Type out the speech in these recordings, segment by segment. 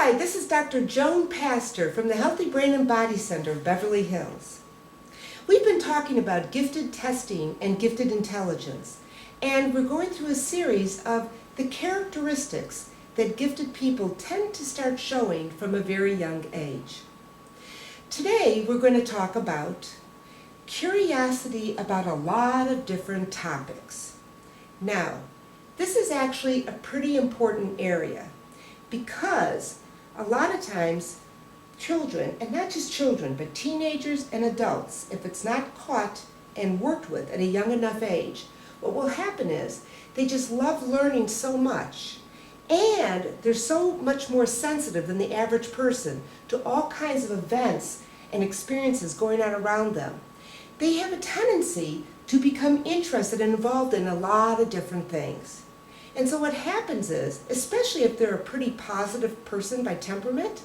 Hi, this is Dr. Joan Pastor from the Healthy Brain and Body Center of Beverly Hills. We've been talking about gifted testing and gifted intelligence, and we're going through a series of the characteristics that gifted people tend to start showing from a very young age. Today we're going to talk about curiosity about a lot of different topics. Now, this is actually a pretty important area, because a lot of times children, and not just children, but teenagers and adults, if it's not caught and worked with at a young enough age, what will happen is they just love learning so much, and they're so much more sensitive than the average person to all kinds of events and experiences going on around them. They have a tendency to become interested and involved in a lot of different things. And so what happens is, especially if they're a pretty positive person by temperament,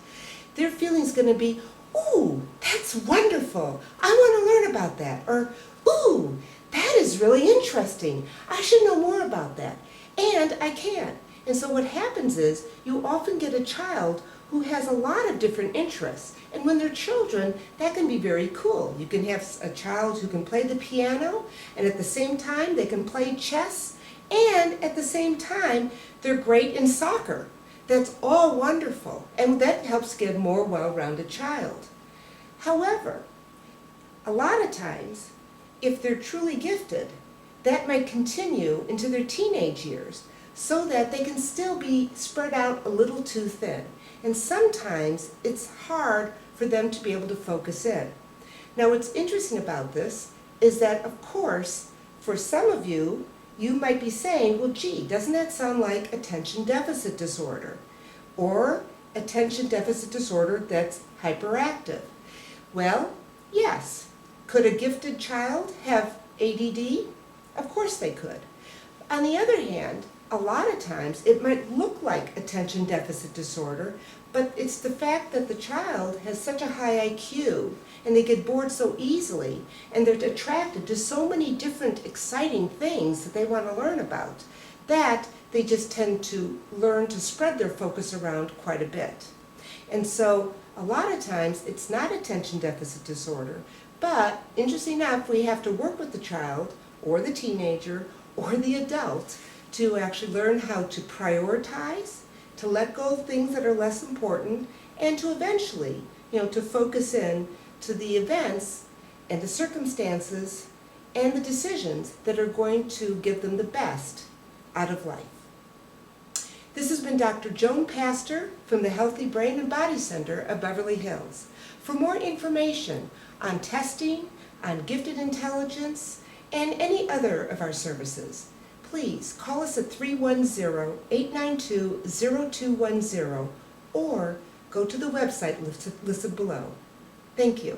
their feeling's going to be, ooh, that's wonderful, I want to learn about that, or ooh, that is really interesting, I should know more about that, and I can. And so what happens is, you often get a child who has a lot of different interests, and when they're children, that can be very cool. You can have a child who can play the piano, and at the same time they can play chess, and at the same time, they're great in soccer. That's all wonderful, and that helps get a more well-rounded child. However, a lot of times, if they're truly gifted, that might continue into their teenage years, so that they can still be spread out a little too thin. And sometimes it's hard for them to be able to focus in. Now, what's interesting about this is that, of course, for some of you, you might be saying, well, gee, doesn't that sound like attention deficit disorder? Or attention deficit disorder that's hyperactive? Well, yes. Could a gifted child have ADD? Of course they could. On the other hand, a lot of times it might look like attention deficit disorder, but it's the fact that the child has such a high IQ and they get bored so easily, and they're attracted to so many different exciting things that they want to learn about, that they just tend to learn to spread their focus around quite a bit. And so a lot of times it's not attention deficit disorder, but interesting enough, we have to work with the child or the teenager or the adult to actually learn how to prioritize, to let go of things that are less important, and to eventually, to focus in to the events and the circumstances and the decisions that are going to give them the best out of life. This has been Dr. Joan Pastor from the Healthy Brain and Body Center of Beverly Hills. For more information on testing, on gifted intelligence, and any other of our services, please call us at 310-892-0210 or go to the website listed below. Thank you.